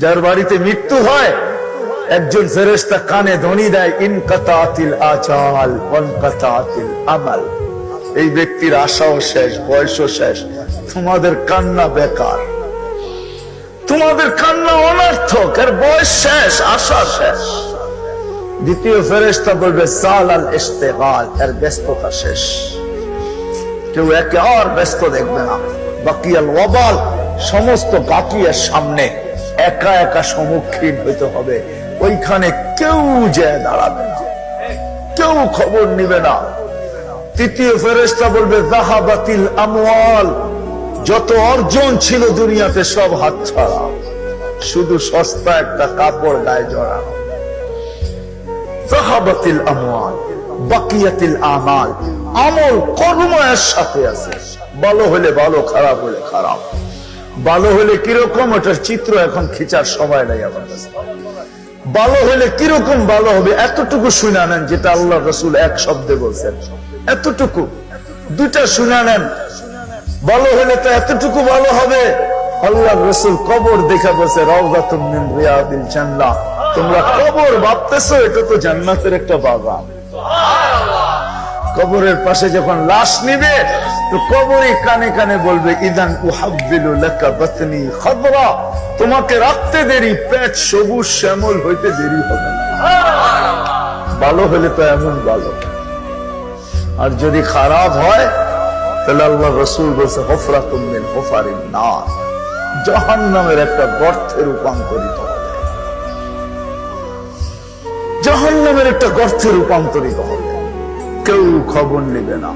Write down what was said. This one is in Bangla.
যার বাড়িতে মৃত্যু হয় একজন ফেরেশতা কানে ধ্বনি দেয়, ইনকাতাতিল আজাল ওয়ানকাতাতিল আমাল। এই ব্যক্তির আশাও শেষ, বয়সও শেষ, তোমাদের কান্না বেকার, তোমাদের কান্না অনর্থক, এর বয়স শেষ, আশা শেষ। দ্বিতীয় ফেরেশতা বলবে সালাল ইশতিগাল, এর ব্যস্ততা শেষ, কেউ একে আর ব্যস্ত দেখবে না। বাকিয়াল ওয়াবাল, সমস্ত গাকিয়ার সামনে একা একা সম্মুখীন হইতে হবে, ওইখানে কেউ যায় দাঁড়াবে না, কেউ খবর নিবে না। তৃতীয় ফেরেশতা বলবে যাহাবাতিল আমওয়াল, যত অর্জন ছিল দুনিয়াতে সব হাতছাড়া, শুধু সস্তা একটা কাপড় গায়ে জড়ানো। যাহাবাতিল আমওয়াল বাকিয়াতিল আমাল, আমল কর্ম এর সাথে আছে, ভালো হলে ভালো, খারাপ হলে খারাপ। ভালো হলে কিরকম, ওটার চিত্র এখন খিচার সময় নাই আমার কাছে। ভালো হলে কিরকম ভালো হবে এতটুকু শুনে নেন, যেটা আল্লাহ রাসূল এক শব্দে বলছেন, এতটুকু দুটা শুনে নেন। ভালো হলে তো এতটুকু ভালো হবে, আল্লাহ রাসূল কবর দেখা বলছে রাউযাতুম মিন রিয়াদিল জান্নাহ। তোমরা কবর ভাবতেছো, এটা তো জান্নাতের একটা বাগান। কবরের পাশে যখন লাশ নিবে তো কবরই কানে কানে বলবে ইদান উহাব্বিলু লাকা বাতনি খাদরা, তোমাকে রাখতে দেরি, পেট সবুজ শ্যামল হইতে দেরি হবে না। ভালো হলে তো এমন ভালো, আর যদি খারাপ হয় তাহলে আল্লাহ রাসূল বলছে হুফরাতুম মিন হুফারিন নার, জাহান্নামের একটা গর্তে রূপান্তরিত হবে, জাহান্নামের একটা গর্তে রূপান্তরিত হবে, কেউ খবর নেবে না।